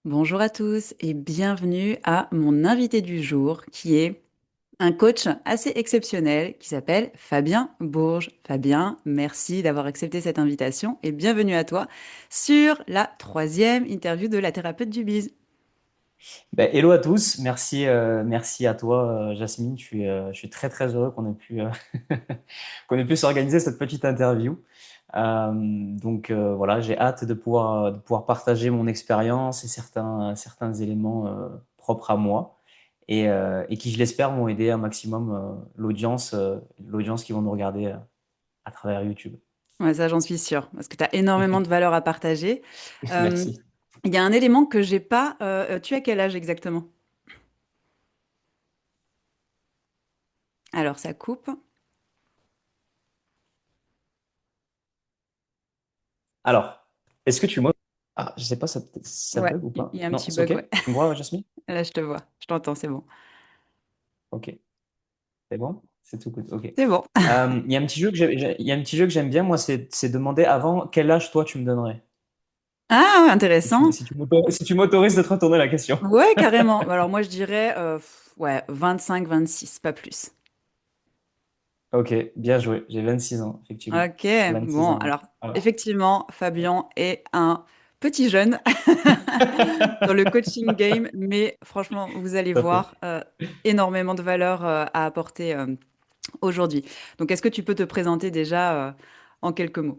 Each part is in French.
Bonjour à tous et bienvenue à mon invité du jour qui est un coach assez exceptionnel qui s'appelle Fabien Bourges. Fabien, merci d'avoir accepté cette invitation et bienvenue à toi sur la troisième interview de la thérapeute du bise. Hello à tous, merci à toi Jasmine, je suis très très heureux qu'on ait pu qu'on ait pu s'organiser cette petite interview. Voilà, j'ai hâte de pouvoir partager mon expérience et certains éléments propres à moi et qui je l'espère vont aider un maximum l'audience qui vont nous regarder à travers YouTube. Ouais, ça j'en suis sûre parce que tu as énormément de valeurs à partager. Euh, Merci. Il y a un élément que j'ai pas. Tu as quel âge exactement? Alors ça coupe. Alors, est-ce que tu m'entends? Ah, je sais pas, ça Ouais, bug ou il pas? y a un Non, petit c'est bug, OK? ouais. Tu me vois Jasmine? Là je te vois, je t'entends, c'est bon. OK. C'est bon? C'est tout good. OK. C'est bon. Il y a un petit jeu que il y a un petit jeu que j'aime bien, moi, c'est demander avant quel âge toi tu me donnerais. Ah, intéressant. Si tu m'autorises de te retourner la question. Ouais, carrément. Alors moi, je dirais ouais, 25, 26, pas plus. Ok, bien joué. J'ai 26 ans, effectivement. Ok, 26 bon, ans. alors Voilà. effectivement, Fabien est un petit jeune dans le coaching game, mais franchement, vous allez Tout à fait. voir énormément de valeur à apporter aujourd'hui. Donc, est-ce que tu peux te présenter déjà en quelques mots?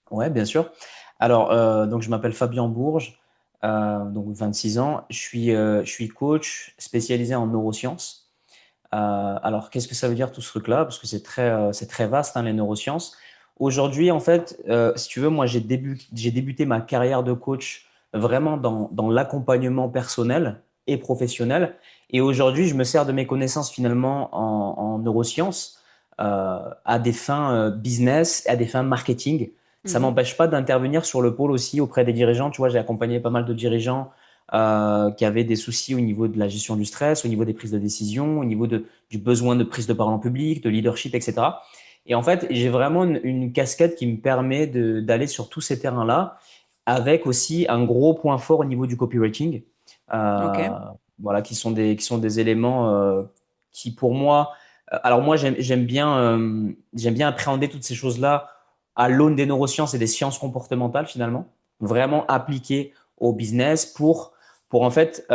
Ouais, bien sûr. Alors, donc je m'appelle Fabien Bourges, donc 26 ans. Je suis coach spécialisé en neurosciences. Alors, qu'est-ce que ça veut dire tout ce truc-là? Parce que c'est très vaste, hein, les neurosciences. Aujourd'hui, en fait, si tu veux, moi, j'ai débuté ma carrière de coach vraiment dans l'accompagnement personnel et professionnel. Et aujourd'hui, je me sers de mes connaissances finalement en neurosciences à des fins business, à des fins marketing. Ça Mhm. m'empêche pas d'intervenir sur le pôle aussi auprès des dirigeants. Tu vois, j'ai accompagné pas mal de dirigeants qui avaient des soucis au niveau de la gestion du stress, au niveau des prises de décision, du besoin de prise de parole en public, de leadership, etc. Et en fait, j'ai vraiment une casquette qui me permet d'aller sur tous ces terrains-là, avec aussi un gros point fort au niveau du copywriting, Ok. euh, voilà, qui sont des éléments qui, pour moi, alors moi, j'aime bien appréhender toutes ces choses-là à l'aune des neurosciences et des sciences comportementales, finalement, vraiment appliquées au business pour en fait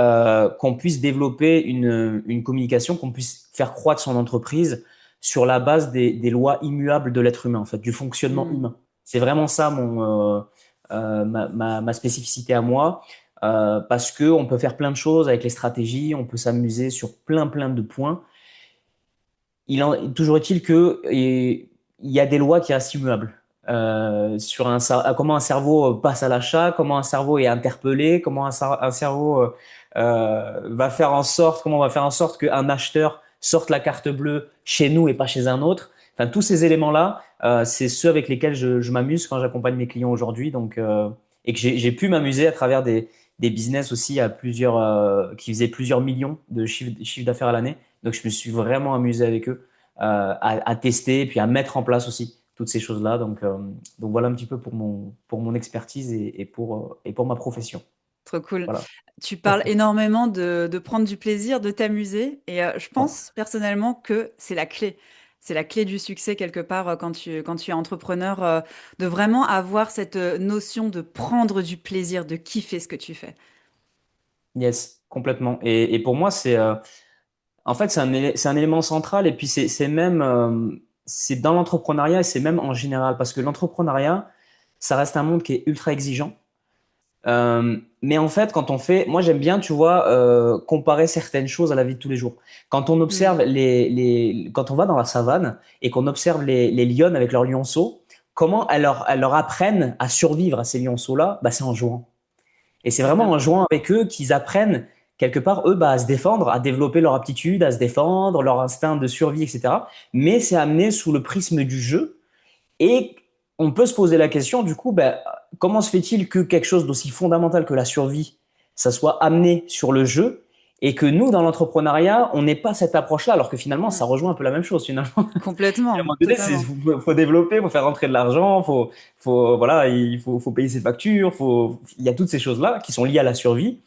qu'on puisse développer une communication, qu'on puisse faire croître son entreprise sur la base des lois immuables de l'être humain, en fait, du fonctionnement Hmm. humain. C'est vraiment ça ma spécificité à moi, parce que on peut faire plein de choses avec les stratégies, on peut s'amuser sur plein de points. Toujours est-il que il y a des lois qui restent immuables. Comment un cerveau passe à l'achat, comment un cerveau est interpellé, un cerveau comment on va faire en sorte qu'un acheteur sorte la carte bleue chez nous et pas chez un autre. Enfin, tous ces éléments-là, c'est ceux avec lesquels je m'amuse quand j'accompagne mes clients aujourd'hui. Et que j'ai pu m'amuser à travers des business aussi qui faisaient plusieurs millions de chiffre d'affaires à l'année. Donc, je me suis vraiment amusé avec eux à tester et puis à mettre en place aussi toutes ces choses-là. Donc voilà un petit peu pour mon expertise et pour ma profession. Trop cool. Voilà. Tu parles énormément de prendre du plaisir, de t'amuser. Et je Ouais. pense personnellement que c'est la clé. C'est la clé du succès quelque part quand tu es entrepreneur, de vraiment avoir cette notion de prendre du plaisir, de kiffer ce que tu fais. Yes, complètement. Et pour moi, en fait, c'est un élément central. Et puis, c'est dans l'entrepreneuriat et c'est même en général. Parce que l'entrepreneuriat, ça reste un monde qui est ultra exigeant. Mais en fait, moi j'aime bien, tu vois, comparer certaines choses à la vie de tous les jours. Quand on observe Hmm. quand on va dans la savane et qu'on observe les lionnes avec leurs lionceaux, comment elles leur apprennent à survivre à ces lionceaux-là, bah, c'est en jouant. Et c'est C'est vraiment ça. en jouant avec eux qu'ils apprennent quelque part, eux, bah, à se défendre, à développer leur aptitude, à se défendre, leur instinct de survie, etc. Mais c'est amené sous le prisme du jeu et on peut se poser la question, du coup, ben, comment se fait-il que quelque chose d'aussi fondamental que la survie, ça soit amené sur le jeu Et que nous, dans l'entrepreneuriat, on n'est pas cette approche-là, alors que finalement, Mm. ça rejoint un peu la même chose, finalement. À un Complètement, moment donné, totalement. faut développer, faut faire rentrer de l'argent, voilà, faut payer ses factures, il y a toutes ces choses-là qui sont liées à la survie.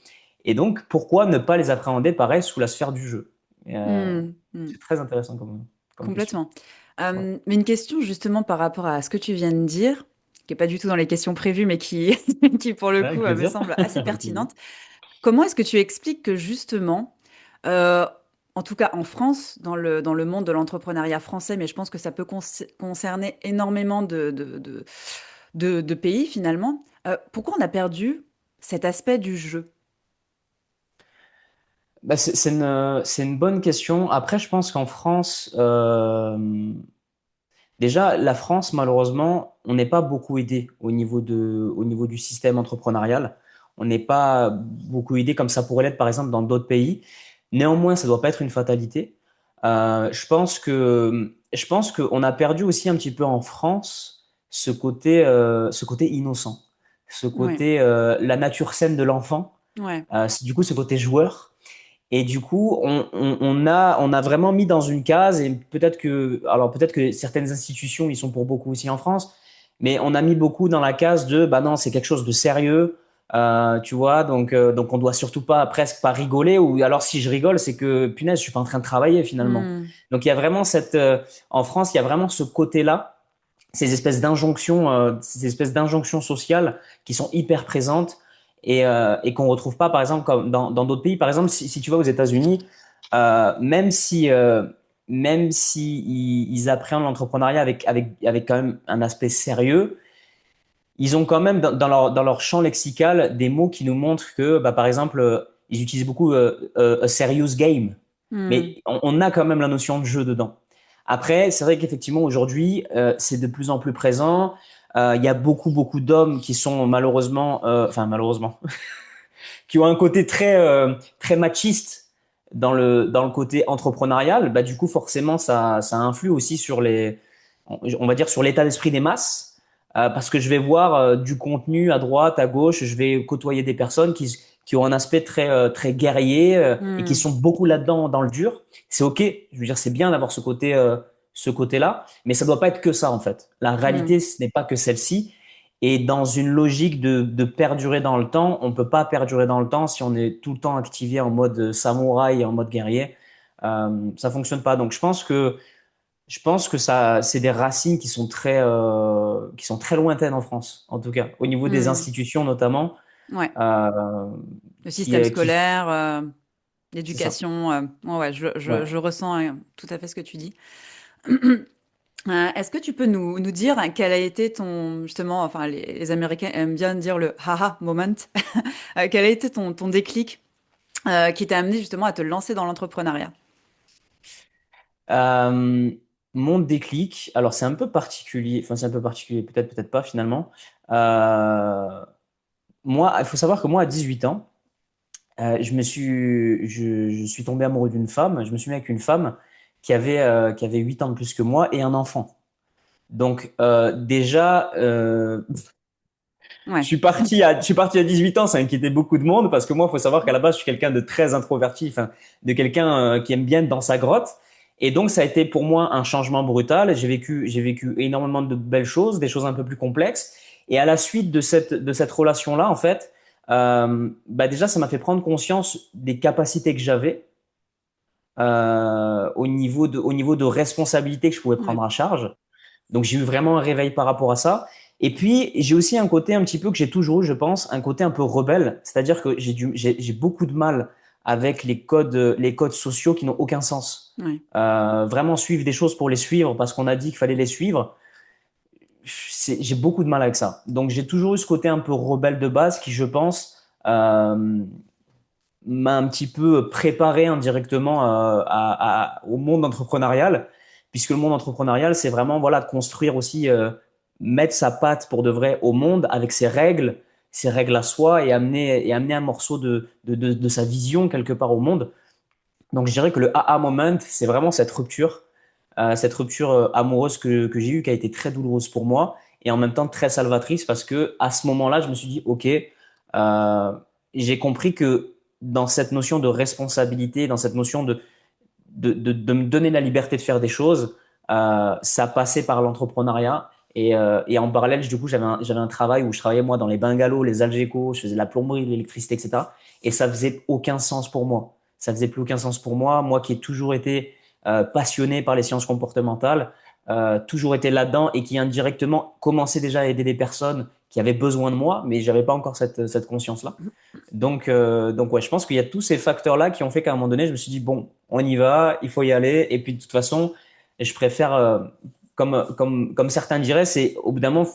Et donc, pourquoi ne pas les appréhender pareil sous la sphère du jeu? Mm, mm. C'est très intéressant comme question. Complètement. Ouais, Mais une question justement par rapport à ce que tu viens de dire, qui n'est pas du tout dans les questions prévues, mais qui, qui pour le ouais, coup avec me plaisir. semble assez Avec plaisir. pertinente. Comment est-ce que tu expliques que justement, euh, en tout cas en France, dans le monde de l'entrepreneuriat français, mais je pense que ça peut concerner énormément de pays finalement, pourquoi on a perdu cet aspect du jeu? Bah, c'est une bonne question. Après, je pense qu'en France, déjà, la France, malheureusement, on n'est pas beaucoup aidé au niveau du système entrepreneurial. On n'est pas beaucoup aidé comme ça pourrait l'être, par exemple, dans d'autres pays. Néanmoins, ça doit pas être une fatalité. Je pense qu'on a perdu aussi un petit peu en France ce côté innocent, ce Ouais, côté la nature saine de l'enfant, ouais. du coup, ce côté joueur. Et du coup, on a vraiment mis dans une case, et peut-être que certaines institutions, ils sont pour beaucoup aussi en France, mais on a mis beaucoup dans la case de, bah non, c'est quelque chose de sérieux, tu vois, donc on doit surtout pas, presque pas rigoler, ou alors si je rigole, c'est que, punaise, je suis pas en train de travailler finalement. Hmm, Donc il y a vraiment en France, il y a vraiment ce côté-là, ces espèces d'injonctions sociales qui sont hyper présentes et qu'on retrouve pas, par exemple, comme dans d'autres pays. Par exemple, si tu vas aux États-Unis, même même si ils appréhendent l'entrepreneuriat avec quand même un aspect sérieux, ils ont quand même dans leur champ lexical des mots qui nous montrent que, bah, par exemple, ils utilisent beaucoup a serious game, hmm. mais on a quand même la notion de jeu dedans. Après, c'est vrai qu'effectivement aujourd'hui, c'est de plus en plus présent. Il y a beaucoup d'hommes qui sont malheureusement, enfin malheureusement, qui ont un côté très machiste dans le côté entrepreneurial. Bah du coup, forcément, ça influe aussi sur on va dire sur l'état d'esprit des masses, parce que je vais voir du contenu à droite, à gauche, je vais côtoyer des personnes qui ont un aspect très guerrier et qui Hmm. sont beaucoup là-dedans dans le dur. C'est ok, je veux dire, c'est bien d'avoir ce côté-là, mais ça doit pas être que ça en fait. La Hmm. réalité, ce n'est pas que celle-ci. Et dans une logique de perdurer dans le temps, on peut pas perdurer dans le temps si on est tout le temps activé en mode samouraï et en mode guerrier. Ça fonctionne pas. Donc je pense que ça, c'est des racines qui sont très lointaines en France, en tout cas, au niveau des Hmm. institutions notamment, Ouais. euh, Le système qui, scolaire, c'est ça. l'éducation, ouais, ouais, Ouais. je ressens tout à fait ce que tu dis. Est-ce que tu peux nous dire quel a été ton, justement, enfin, les Américains aiment bien dire le haha moment, quel a été ton déclic qui t'a amené justement à te lancer dans l'entrepreneuriat? Euh, Mon déclic, alors c'est un peu particulier, enfin c'est un peu particulier, peut-être pas finalement. Euh, Moi, il faut savoir que moi, à 18 ans, je suis tombé amoureux d'une femme. Je me suis mis avec une femme qui avait 8 ans de plus que moi et un enfant. Donc, déjà, Ouais. je suis parti à 18 ans, ça a inquiété beaucoup de monde parce que moi, il faut savoir qu'à la base, je suis quelqu'un de très introverti, enfin, de quelqu'un qui aime bien être dans sa grotte. Et donc, ça a été pour moi un changement brutal. J'ai vécu énormément de belles choses, des choses un peu plus complexes. Et à la suite de cette relation-là, en fait, bah déjà, ça m'a fait prendre conscience des capacités que j'avais au niveau de responsabilité que je pouvais Ouais. prendre à charge. Donc j'ai eu vraiment un réveil par rapport à ça. Et puis j'ai aussi un côté un petit peu que j'ai toujours eu, je pense, un côté un peu rebelle. C'est-à-dire que j'ai beaucoup de mal avec les codes sociaux qui n'ont aucun sens. Ouais. Vraiment suivre des choses pour les suivre parce qu'on a dit qu'il fallait les suivre. J'ai beaucoup de mal avec ça. Donc j'ai toujours eu ce côté un peu rebelle de base qui, je pense, m'a un petit peu préparé indirectement au monde entrepreneurial, puisque le monde entrepreneurial, c'est vraiment voilà construire aussi, mettre sa patte pour de vrai au monde avec ses règles à soi et amener un morceau de sa vision quelque part au monde. Donc je dirais que le aha moment, c'est vraiment cette rupture amoureuse que j'ai eue qui a été très douloureuse pour moi et en même temps très salvatrice parce que à ce moment-là, je me suis dit, ok, j'ai compris que dans cette notion de responsabilité, dans cette notion de me donner la liberté de faire des choses, ça passait par l'entrepreneuriat. Et en parallèle, du coup, j'avais un travail où je travaillais moi dans les bungalows, les Algeco, je faisais la plomberie, l'électricité, etc. Et ça faisait aucun sens pour moi. Ça faisait plus aucun sens pour moi. Moi qui ai toujours été passionné par les sciences comportementales, toujours été là-dedans et qui indirectement commençait déjà à aider des personnes qui avaient besoin de moi, mais j'avais pas encore cette conscience-là. Donc ouais, je pense qu'il y a tous ces facteurs-là qui ont fait qu'à un moment donné, je me suis dit, bon, on y va, il faut y aller. Et puis de toute façon, je préfère, comme certains diraient, c'est au bout d'un moment,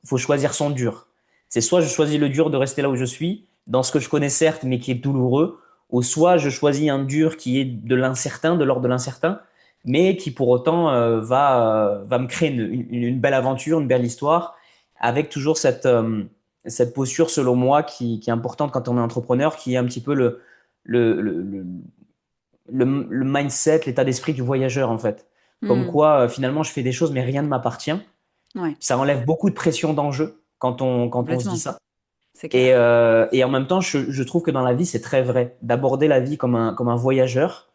faut choisir son dur. C'est soit je choisis le dur de rester là où je suis, dans ce que je connais certes, mais qui est douloureux, ou soit je choisis un dur qui est de l'incertain, de l'ordre de l'incertain, mais qui pour autant va me créer une belle aventure, une belle histoire, avec toujours cette posture, selon moi, qui est importante quand on est entrepreneur, qui est un petit peu le, le, le, le mindset, l'état d'esprit du voyageur, en fait. Comme Hmm. quoi, finalement, je fais des choses, mais rien ne m'appartient. Ouais, Ça enlève beaucoup de pression d'enjeu quand on se dit complètement, ça. c'est Et, clair. et en même temps, je trouve que dans la vie, c'est très vrai d'aborder la vie comme un voyageur.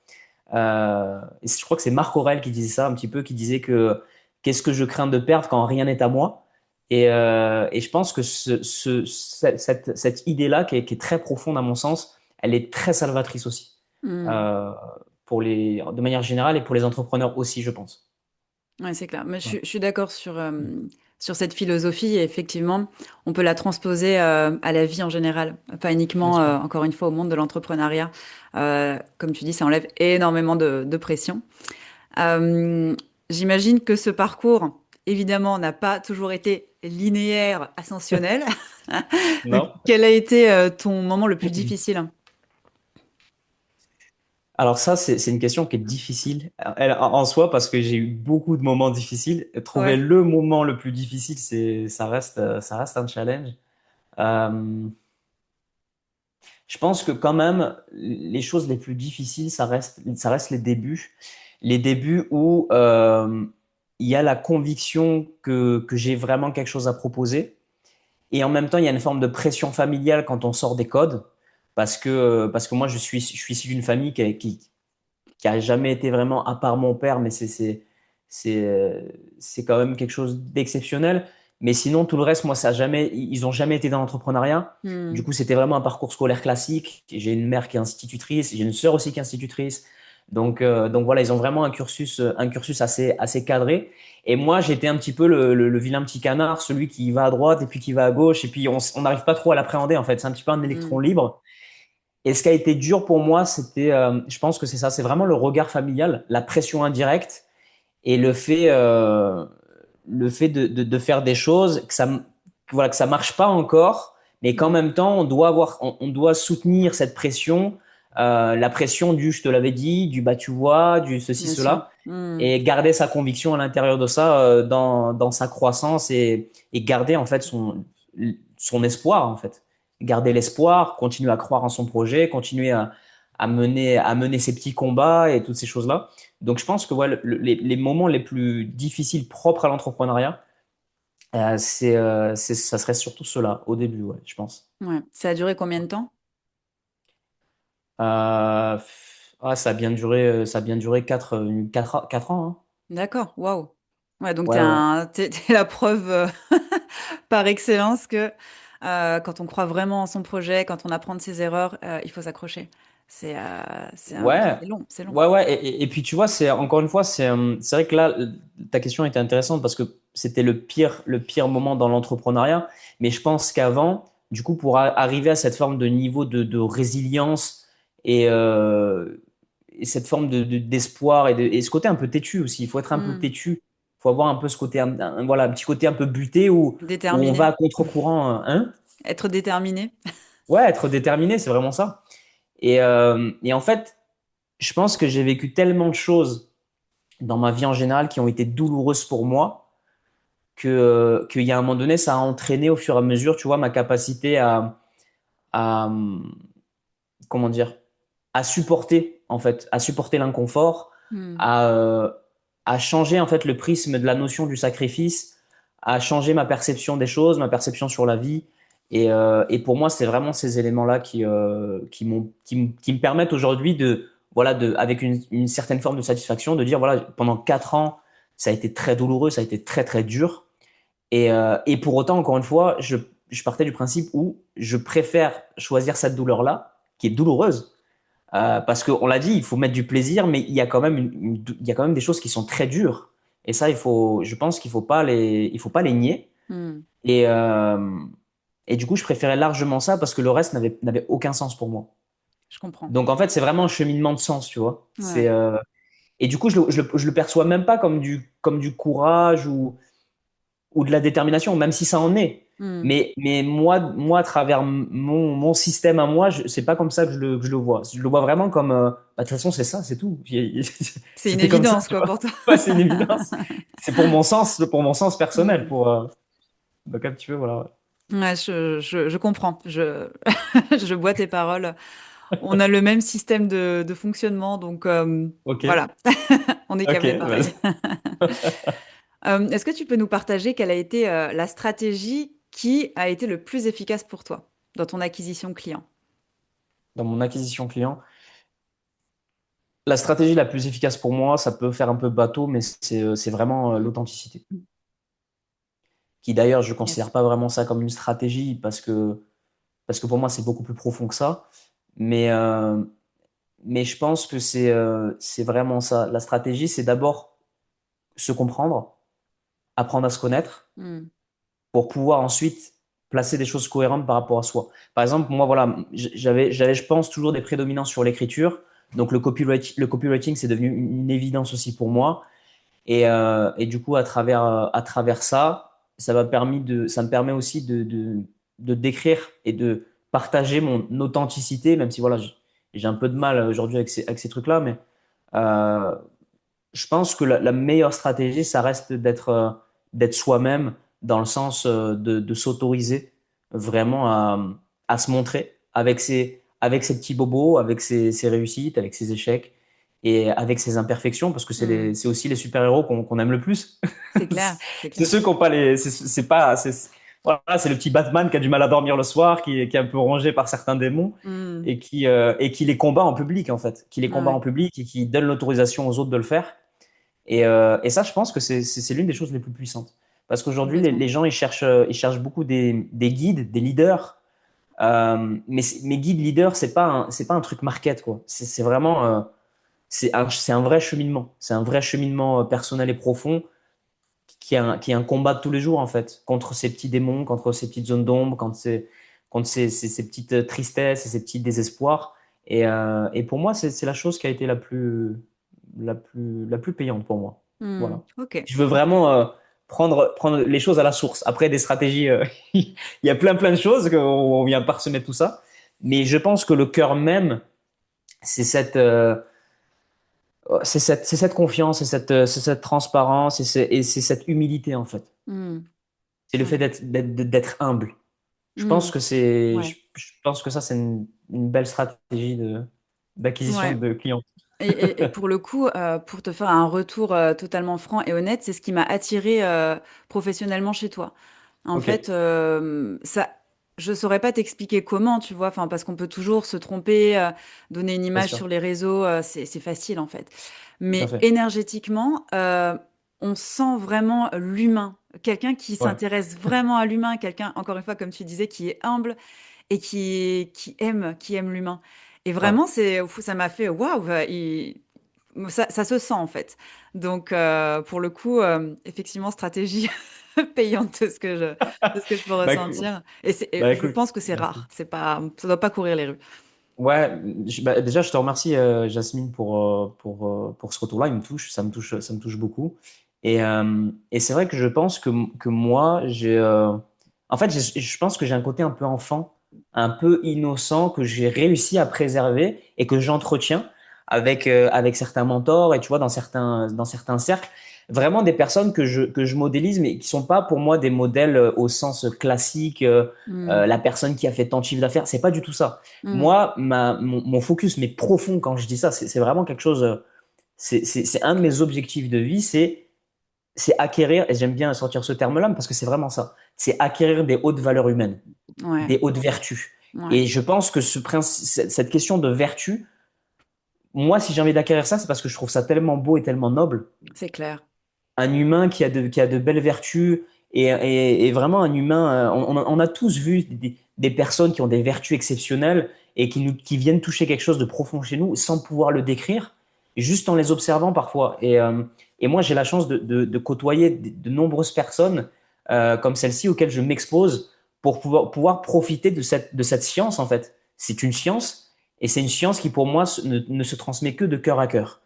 Et je crois que c'est Marc Aurèle qui disait ça un petit peu, qui disait que qu'est-ce que je crains de perdre quand rien n'est à moi. Et je pense que cette idée-là, qui est très profonde à mon sens, elle est très salvatrice aussi, Hmm. euh, de manière générale et pour les entrepreneurs aussi, je pense. Ouais, c'est clair. Mais Ouais. je suis d'accord sur cette philosophie. Et effectivement, on peut la transposer à la vie en général, pas Bien uniquement, sûr. encore une fois, au monde de l'entrepreneuriat. Comme tu dis, ça enlève énormément de pression. Euh, J'imagine que ce parcours, évidemment, n'a pas toujours été linéaire, ascensionnel. Donc, Non? quel a été ton moment le plus difficile? Alors ça, c'est une question qui est difficile en soi parce que j'ai eu beaucoup de moments difficiles. Trouver Ouais. le moment le plus difficile, ça reste un challenge. Euh, je pense que quand même, les choses les plus difficiles, ça reste les débuts. Les débuts où il y a la conviction que j'ai vraiment quelque chose à proposer. Et en même temps, il y a une forme de pression familiale quand on sort des codes. Parce que moi, je suis issu d'une famille qui a jamais été vraiment, à part mon père, mais c'est, euh, c'est quand même quelque chose d'exceptionnel. Mais sinon, tout le reste, moi, ils ont jamais été dans l'entrepreneuriat. Du Hmm. coup, c'était vraiment un parcours scolaire classique. J'ai une mère qui est institutrice, j'ai une sœur aussi qui est institutrice. Donc voilà, ils ont vraiment un cursus assez cadré. Et moi, j'étais un petit peu le vilain petit canard, celui qui va à droite et puis qui va à gauche, et puis on n'arrive pas trop à l'appréhender en fait. C'est un petit peu un électron Hmm. libre. Et ce qui a été dur pour moi, je pense que c'est ça, c'est vraiment le regard familial, la pression indirecte et le fait de faire des choses, voilà, que ça marche pas encore, mais qu'en Hmm. même temps, on doit soutenir cette pression, la pression du je te l'avais dit, du bah tu vois, du ceci, Bien sûr. cela, Hmm. et garder sa conviction à l'intérieur de ça, dans sa croissance et garder en fait son espoir en fait. Garder l'espoir, continuer à croire en son projet, continuer à mener ses petits combats et toutes ces choses-là. Donc, je pense que ouais, les moments les plus difficiles propres à l'entrepreneuriat, ça serait surtout cela au début, ouais, je pense. Ouais. Ça a duré combien de temps? Ça a bien duré 4 ans, hein. D'accord. Waouh. Ouais, donc Ouais, ouais. t'es la preuve par excellence que quand on croit vraiment en son projet, quand on apprend de ses erreurs, il faut s'accrocher. Ouais, C'est long, c'est long. ouais, ouais. Et puis, tu vois, encore une fois, c'est vrai que là, ta question était intéressante parce que c'était le pire moment dans l'entrepreneuriat. Mais je pense qu'avant, du coup, pour arriver à cette forme de niveau de résilience et cette forme d'espoir et ce côté un peu têtu aussi, il faut être un peu Hmm. têtu. Il faut avoir un peu ce côté, voilà, un petit côté un peu buté où on va Déterminé. à contre-courant, hein? Être déterminé. Ouais, être déterminé, c'est vraiment ça. Et en fait, je pense que j'ai vécu tellement de choses dans ma vie en général qui ont été douloureuses pour moi qu'il y a un moment donné, ça a entraîné au fur et à mesure, tu vois, ma capacité à comment dire, à supporter, en fait, à supporter l'inconfort, Hmm. à, euh, à changer, en fait, le prisme de la notion du sacrifice, à changer ma perception des choses, ma perception sur la vie. Et pour moi, c'est vraiment ces éléments-là qui me permettent aujourd'hui voilà, avec une certaine forme de satisfaction, de dire, voilà, pendant 4 ans, ça a été très douloureux, ça a été très, très dur. Et pour autant, encore une fois, je partais du principe où je préfère choisir cette douleur-là, qui est douloureuse, parce qu'on l'a dit, il faut mettre du plaisir, mais il y a quand même il y a quand même des choses qui sont très dures. Et ça, je pense qu'il il faut pas les nier. Hmm, Et, euh, et du coup, je préférais largement ça parce que le reste n'avait aucun sens pour moi. je comprends. Donc en fait, c'est vraiment un cheminement de sens, tu vois. Ouais. Et du coup, je le perçois même pas comme du courage ou de la détermination, même si ça en est. Hmm. Mais moi, à travers mon système à moi, c'est pas comme ça que je le vois. Je le vois vraiment comme, bah, de toute façon, c'est ça, c'est tout. C'est une C'était comme ça, évidence, tu quoi, vois. pour toi. Ouais, c'est une évidence. C'est pour mon sens personnel, Hmm. pour, donc un petit peu, voilà. Ouais. Ouais, je comprends. Je bois tes paroles. On a le même système de fonctionnement, donc Ok, voilà, on est ok, câblé pareil. vas-y. Est-ce que tu peux nous partager quelle a été la stratégie qui a été le plus efficace pour toi dans ton acquisition client? Dans mon acquisition client, la stratégie la plus efficace pour moi, ça peut faire un peu bateau, mais c'est vraiment l'authenticité. Qui d'ailleurs, je ne Yes. considère pas vraiment ça comme une stratégie parce que pour moi, c'est beaucoup plus profond que ça. Mais, euh, mais je pense que c'est vraiment ça. La stratégie, c'est d'abord se comprendre, apprendre à se connaître Hmm. pour pouvoir ensuite placer des choses cohérentes par rapport à soi. Par exemple, moi, voilà, je pense, toujours des prédominances sur l'écriture. Donc, le copywriting, c'est devenu une évidence aussi pour moi. Et du coup, à travers ça, ça me permet aussi de décrire et de partager mon authenticité, même si voilà, j'ai un peu de mal aujourd'hui avec ces trucs-là, mais euh, je pense que la meilleure stratégie, ça reste d'être soi-même dans le sens de s'autoriser vraiment à se montrer avec ses petits bobos, avec ses réussites, avec ses échecs et avec ses imperfections, parce que Hmm. c'est aussi les super-héros qu'on aime le plus. C'est clair, c'est C'est clair. ceux qui n'ont pas c'est pas, voilà, c'est le petit Batman qui a du mal à dormir le soir, qui est un peu rongé par certains démons Hmm. et qui les combat en public, en fait, qui les combat Ouais, en public et qui donne l'autorisation aux autres de le faire. Et ça, je pense que c'est l'une des choses les plus puissantes. Parce qu'aujourd'hui, complètement. les gens, ils cherchent beaucoup des guides, des leaders. Mais mes guides leaders, c'est pas un truc market, quoi. C'est vraiment, c'est un vrai cheminement. C'est un vrai cheminement personnel et profond qui est un combat de tous les jours, en fait, contre ces petits démons, contre ces petites zones d'ombre, contre ces petites tristesses et ces petits désespoirs. Et pour moi, c'est la chose qui a été la plus payante pour moi. Hmm. Voilà. Ok, Je veux ok. vraiment prendre les choses à la source. Après, des stratégies, il y a plein de choses qu'on vient parsemer tout ça. Mais je pense que le cœur même, c'est c'est cette confiance, c'est cette transparence et c'est cette humilité, en fait. Hmm. C'est le fait Ouais. d'être humble. Hmm. Ouais. Je pense que ça, c'est une belle stratégie d'acquisition Ouais. de clients. Et pour le coup, pour te faire un retour totalement franc et honnête, c'est ce qui m'a attiré professionnellement chez toi. En Ok, fait, ça, je saurais pas t'expliquer comment, tu vois, enfin, parce qu'on peut toujours se tromper, donner une bien image sûr, sur les réseaux, c'est facile en fait. tout à Mais fait. énergétiquement, on sent vraiment l'humain, quelqu'un qui Ouais, s'intéresse vraiment à l'humain, quelqu'un, encore une fois, comme tu disais, qui est humble et qui aime l'humain. Et ouais. vraiment, ça m'a fait waouh, ça se sent en fait. Donc, pour le coup, effectivement, stratégie payante de ce que je peux Bah, écou- ressentir. Et bah, je écoute, pense que c'est merci. rare. C'est pas, ça doit pas courir les rues. Ouais, bah, déjà, je te remercie, Jasmine, pour ce retour-là. Il me touche, ça me touche beaucoup. Et c'est vrai que je pense que moi, en fait, je pense que j'ai un côté un peu enfant, un peu innocent que j'ai réussi à préserver et que j'entretiens avec certains mentors et tu vois, dans certains cercles. Vraiment des personnes que je modélise, mais qui sont pas pour moi des modèles au sens classique, Hmm, la personne qui a fait tant de chiffre d'affaires. C'est pas du tout ça. hmm, Moi, mon focus, mais profond quand je dis ça, c'est vraiment quelque chose, c'est un de mes objectifs de vie, c'est acquérir, et j'aime bien sortir ce terme-là parce que c'est vraiment ça, c'est acquérir des hautes valeurs humaines, Ouais, des hautes vertus. ouais, Et je pense que cette question de vertu, moi, si j'ai envie d'acquérir ça, c'est parce que je trouve ça tellement beau et tellement noble. c'est clair. Un humain qui a de belles vertus et vraiment un humain. On a tous vu des personnes qui ont des vertus exceptionnelles et qui viennent toucher quelque chose de profond chez nous sans pouvoir le décrire, juste en les observant parfois. Et moi, j'ai la chance de côtoyer de nombreuses personnes comme celle-ci auxquelles je m'expose pour pouvoir profiter de cette science, en fait. C'est une science et c'est une science qui, pour moi, ne se transmet que de cœur à cœur.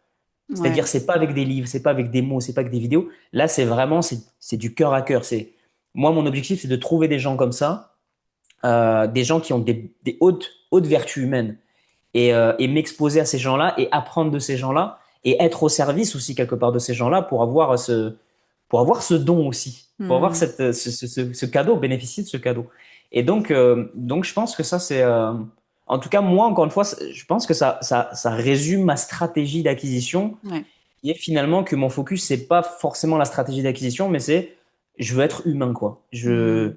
Ouais, C'est-à-dire, c'est pas avec des livres, c'est pas avec des mots, c'est pas avec des vidéos. Là, c'est vraiment, c'est du cœur à cœur. C'est, moi, mon objectif, c'est de trouver des gens comme ça, des gens qui ont des hautes vertus humaines et m'exposer à ces gens-là et apprendre de ces gens-là et être au service aussi quelque part de ces gens-là pour avoir ce don aussi, pour avoir hmm, ce cadeau, bénéficier de ce cadeau. Et donc je pense que ça, en tout cas, moi, encore une fois, je pense que ça résume ma stratégie d'acquisition ouais, qui est finalement que mon focus, c'est pas forcément la stratégie d'acquisition, mais c'est je veux être humain, quoi. hmm,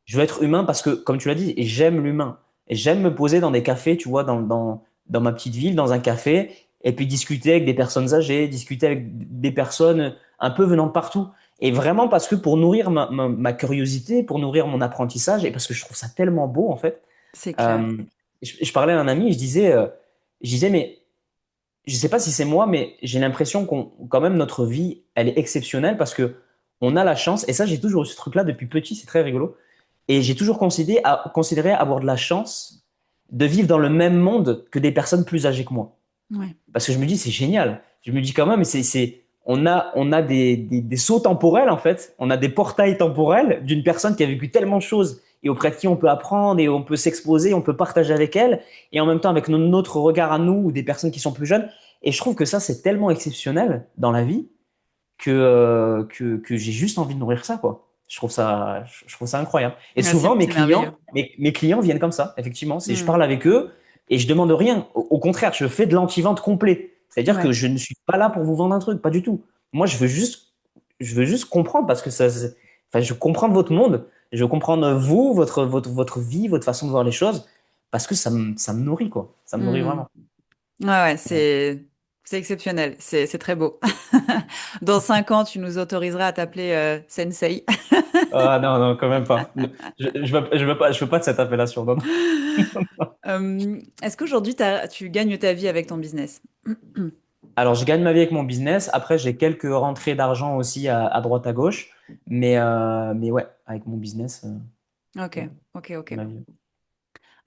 Je veux être humain parce que, comme tu l'as dit, et j'aime l'humain. Et j'aime me poser dans des cafés, tu vois, dans ma petite ville, dans un café, et puis discuter avec des personnes âgées, discuter avec des personnes un peu venant de partout. Et vraiment parce que pour nourrir ma curiosité, pour nourrir mon apprentissage, et parce que je trouve ça tellement beau, en fait. c'est clair. euh, je parlais à un ami, je disais, mais je sais pas si c'est moi, mais j'ai l'impression quand même, notre vie, elle est exceptionnelle parce que on a la chance, et ça, j'ai toujours eu ce truc-là depuis petit, c'est très rigolo. Et j'ai toujours considéré avoir de la chance de vivre dans le même monde que des personnes plus âgées que moi. Ouais, Parce que je me dis, c'est génial. Je me dis quand même, on a des sauts temporels, en fait. On a des portails temporels d'une personne qui a vécu tellement de choses et auprès de qui on peut apprendre et on peut s'exposer, on peut partager avec elle. Et en même temps, avec notre regard à nous ou des personnes qui sont plus jeunes. Et je trouve que ça, c'est tellement exceptionnel dans la vie que j'ai juste envie de nourrir ça, quoi. Je trouve ça incroyable. Et ouais, souvent, c'est merveilleux. mes clients viennent comme ça, effectivement. C'est, je Hmm, parle avec eux et je demande rien. Au contraire, je fais de l'anti-vente complet. C'est-à-dire que ouais, je ne suis pas là pour vous vendre un truc, pas du tout. Moi, je veux juste comprendre parce que enfin, je comprends votre monde. Je veux comprendre vous, votre vie, votre façon de voir les choses parce que ça me nourrit, quoi. Ça me nourrit hmm. vraiment. Ouais, ouais, c'est exceptionnel, c'est très beau. Dans 5 ans, tu nous autoriseras à t'appeler Sensei. Ah non, non, quand même pas. Je veux pas de cette appellation. Non, non. Est-ce qu'aujourd'hui, tu gagnes ta vie avec ton business? Alors, je gagne ma vie avec mon business. Après, j'ai quelques rentrées d'argent aussi à droite à gauche. Mais ouais, avec mon business, Ok, ouais, ok, ok. c'est ma vie.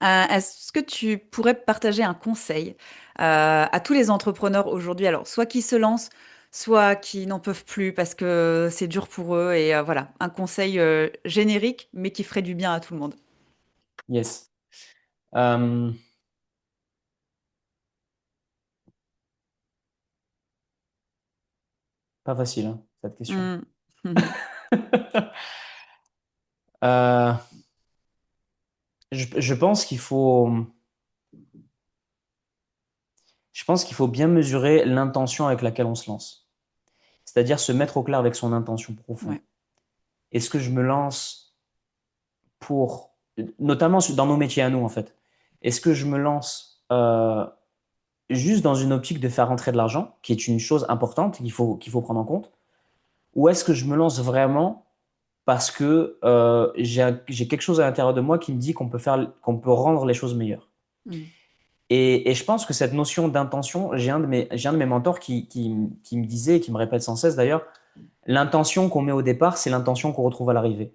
Est-ce que tu pourrais partager un conseil à tous les entrepreneurs aujourd'hui, alors soit qui se lancent, soit qui n'en peuvent plus parce que c'est dur pour eux, et voilà, un conseil générique, mais qui ferait du bien à tout le monde. Yes. Euh, pas facile, hein, cette question. Hmm. Euh, je pense je pense qu'il faut bien mesurer l'intention avec laquelle on se lance. C'est-à-dire se mettre au clair avec son intention profonde. Ouais, Est-ce que je me lance notamment dans nos métiers à nous, en fait, est-ce que je me lance juste dans une optique de faire rentrer de l'argent, qui est une chose importante qu'il faut prendre en compte, ou est-ce que je me lance vraiment parce que j'ai quelque chose à l'intérieur de moi qui me dit qu'on peut rendre les choses meilleures. hmm, Et je pense que cette notion d'intention, j'ai un de mes mentors qui me disait, et qui me répète sans cesse d'ailleurs, l'intention qu'on met au départ, c'est l'intention qu'on retrouve à l'arrivée.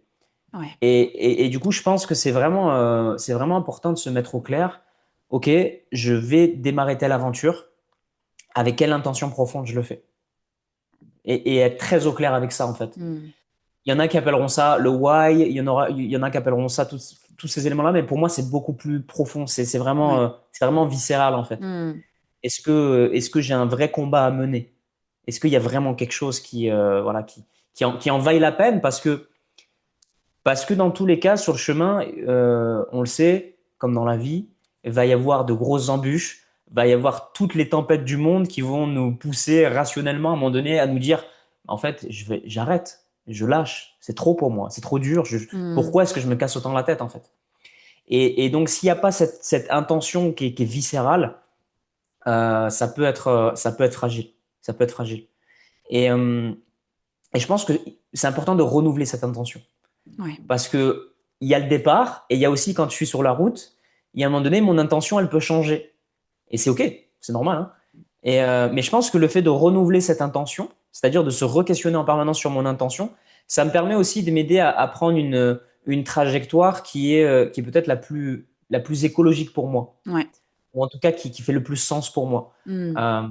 ouais, Et du coup, je pense que c'est vraiment important de se mettre au clair. Ok, je vais démarrer telle aventure. Avec quelle intention profonde je le fais? Et être très au clair avec ça, en fait. hmm, Il y en a qui appelleront ça le why, il y en a qui appelleront ça tous ces éléments-là, mais pour moi, c'est beaucoup plus profond. ouais, C'est vraiment viscéral, en fait. hmm, Est-ce que j'ai un vrai combat à mener? Est-ce qu'il y a vraiment quelque chose voilà, qui en vaille la peine? Parce que dans tous les cas, sur le chemin, on le sait, comme dans la vie, il va y avoir de grosses embûches, il va y avoir toutes les tempêtes du monde qui vont nous pousser rationnellement à un moment donné à nous dire, en fait, j'arrête, je lâche. C'est trop pour moi, c'est trop dur. Hmm. Pourquoi est-ce que je me casse autant la tête, en fait? Et donc, s'il n'y a pas cette intention qui est viscérale, ça peut être fragile. Ça peut être fragile. Et, euh, et je pense que c'est important de renouveler cette intention. Ouais. Parce que il y a le départ et il y a aussi quand je suis sur la route, il y a un moment donné, mon intention, elle peut changer. Et c'est OK, c'est normal, hein. Mais je pense que le fait de renouveler cette intention, c'est-à-dire de se re-questionner en permanence sur mon intention, ça me permet aussi de m'aider à prendre une trajectoire qui est peut-être la plus écologique pour moi, Ouais. ou en tout cas qui fait le plus sens pour moi. Hmm. Euh,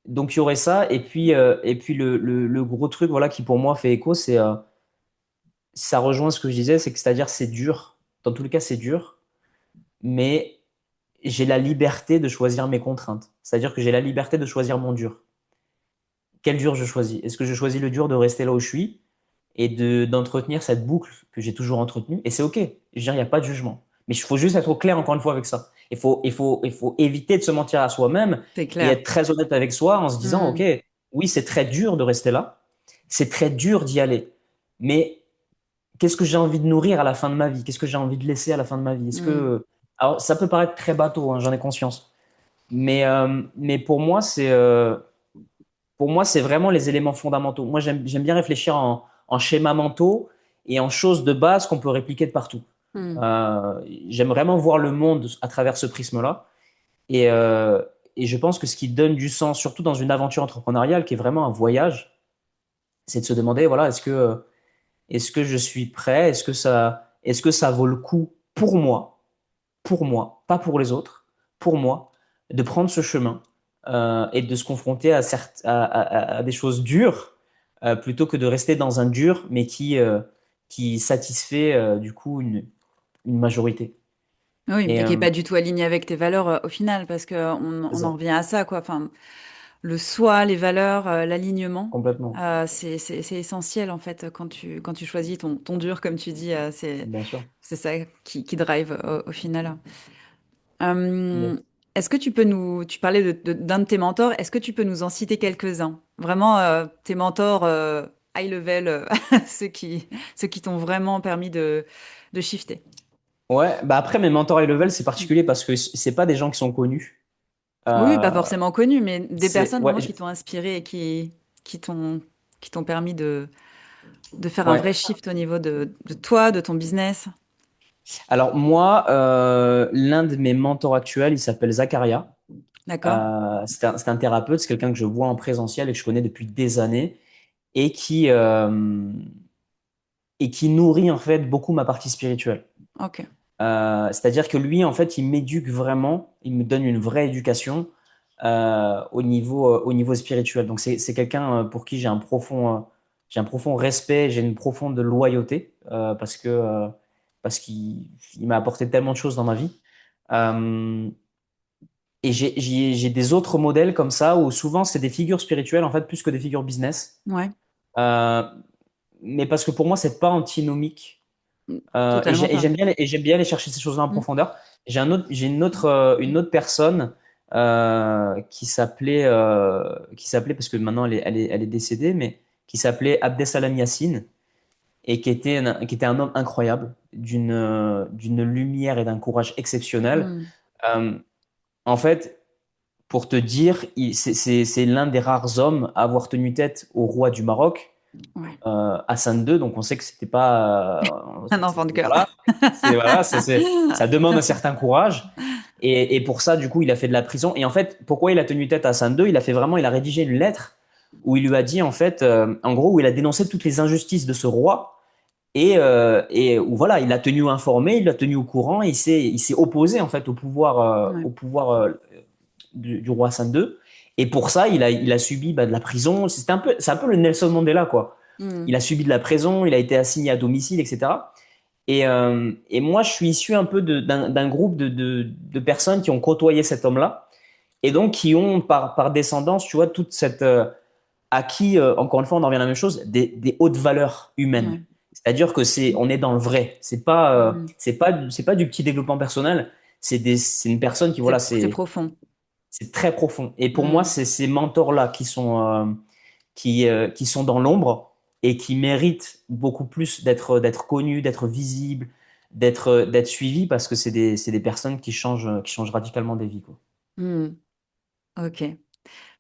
donc il y aurait ça, et puis le gros truc voilà, qui pour moi fait écho, ça rejoint ce que je disais, c'est-à-dire c'est dur, dans tous les cas c'est dur, mais j'ai la liberté de choisir mes contraintes. C'est-à-dire que j'ai la liberté de choisir mon dur. Quel dur je choisis? Est-ce que je choisis le dur de rester là où je suis et d'entretenir cette boucle que j'ai toujours entretenue? Et c'est OK. Je veux dire, il n'y a pas de jugement. Mais il faut juste être au clair encore une fois avec ça. Il faut éviter de se mentir à soi-même C'est et clair. être très honnête avec soi en se disant, OK, Hmm. oui, c'est très dur de rester là. C'est très dur d'y aller. Mais qu'est-ce que j'ai envie de nourrir à la fin de ma vie? Qu'est-ce que j'ai envie de laisser à la fin de ma vie? Hmm. Alors, ça peut paraître très bateau, hein, j'en ai conscience. Mais pour moi, c'est vraiment les éléments fondamentaux. Moi, j'aime bien réfléchir en schémas mentaux et en choses de base qu'on peut répliquer de partout. Hmm. Euh, J'aime vraiment voir le monde à travers ce prisme-là. Et, euh, et je pense que ce qui donne du sens, surtout dans une aventure entrepreneuriale qui est vraiment un voyage, c'est de se demander, voilà, est-ce que je suis prêt? Est-ce que ça vaut le coup pour moi, pas pour les autres, pour moi, de prendre ce chemin et de se confronter à des choses dures plutôt que de rester dans un dur, mais qui satisfait du coup une majorité. Oui, Et mais qui est pas du tout aligné avec tes valeurs au final, parce que c'est on en ça, revient à ça, quoi. Enfin, le soi, les valeurs, l'alignement, complètement, c'est essentiel en fait quand tu choisis ton dur, comme tu dis, bien sûr. c'est ça qui drive au final. Yes. Euh, est-ce que tu peux tu parlais d'un de tes mentors, est-ce que tu peux nous en citer quelques-uns? Vraiment, tes mentors high level, ceux qui t'ont vraiment permis de shifter. Ouais, bah après mes mentors high level, c'est particulier parce que c'est pas des gens qui sont connus. Oui, pas Euh, forcément connus, mais des personnes ouais, vraiment qui t'ont inspiré et qui t'ont, qui t'ont permis de faire un ouais. vrai shift au niveau de toi, de ton business. Alors moi, l'un de mes mentors actuels, il s'appelle Zakaria. D'accord? C'est un thérapeute, c'est quelqu'un que je vois en présentiel et que je connais depuis des années et et qui nourrit en fait beaucoup ma partie spirituelle. Ok. C'est-à-dire que lui, en fait, il m'éduque vraiment, il me donne une vraie éducation au niveau spirituel. Donc c'est quelqu'un pour qui j'ai un profond respect, j'ai une profonde loyauté parce qu'il m'a apporté tellement de choses dans ma vie. Euh, Et j'ai des autres modèles comme ça où souvent c'est des figures spirituelles en fait plus que des figures business. Ouais. Euh, mais parce que pour moi c'est pas antinomique. Totalement pas. Et j'aime bien aller chercher ces choses-là en Mm. profondeur. J'ai une autre personne qui s'appelait parce que maintenant elle est décédée, mais qui s'appelait Abdesalam Yassine et qui était un homme incroyable d'une lumière et d'un courage exceptionnel. Mm. Euh, En fait, pour te dire, c'est l'un des rares hommes à avoir tenu tête au roi du Maroc, Ouais. Hassan II. Donc on sait que c'était pas, Un enfant de cœur. voilà, ça demande un certain courage. Et pour ça, du coup, il a fait de la prison. Et en fait, pourquoi il a tenu tête à Hassan II? Il a rédigé une lettre où il lui a dit, en fait, en gros, où il a dénoncé toutes les injustices de ce roi. Et où voilà, il l'a tenu informé, il l'a tenu au courant, et il s'est opposé en fait Ouais. au pouvoir du roi Hassan II. Et pour ça, il a subi bah, de la prison. C'est un peu le Nelson Mandela, quoi. Il Mm. a subi de la prison, il a été assigné à domicile, etc. Et moi, je suis issu un peu d'un groupe de personnes qui ont côtoyé cet homme-là, et donc qui ont, par descendance, tu vois, toute cette acquis, encore une fois, on en revient à la même chose, des hautes valeurs humaines. Ouais. C'est-à-dire que on est dans le vrai. Mm. C'est pas du petit développement personnel. C'est une personne qui, C'est profond. c'est très profond. Et pour moi, Mm. c'est ces mentors-là qui sont dans l'ombre et qui méritent beaucoup plus d'être connus, d'être visibles, d'être suivis parce que c'est des personnes qui changent radicalement des vies, quoi. Hmm. Ok.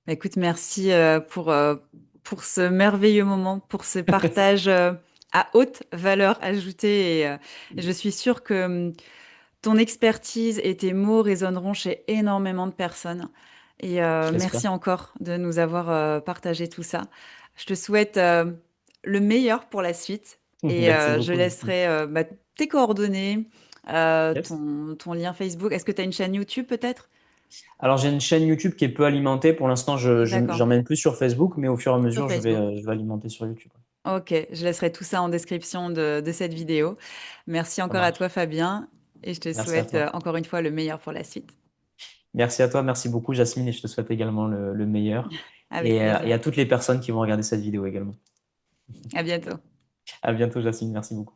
Bah, écoute, merci pour ce merveilleux moment, pour ce partage à haute valeur ajoutée. Et je suis sûre que ton expertise et tes mots résonneront chez énormément de personnes. Et Je l'espère. merci encore de nous avoir partagé tout ça. Je te souhaite le meilleur pour la suite. Et Merci je beaucoup, Justine. laisserai tes coordonnées, Yes. ton lien Facebook. Est-ce que tu as une chaîne YouTube peut-être? Alors, j'ai une chaîne YouTube qui est peu alimentée. Pour l'instant, D'accord, j'emmène plus sur Facebook, mais au fur et à sur mesure, Facebook. je vais alimenter sur YouTube. Ok, je laisserai tout ça en description de cette vidéo. Merci Ça encore à toi, marche. Fabien, et je te Merci à souhaite toi. encore une fois le meilleur pour la suite. Merci à toi, merci beaucoup, Jasmine, et je te souhaite également le meilleur. Avec Et plaisir. à toutes les personnes qui vont regarder cette vidéo également. À bientôt. À bientôt, Jasmine, merci beaucoup.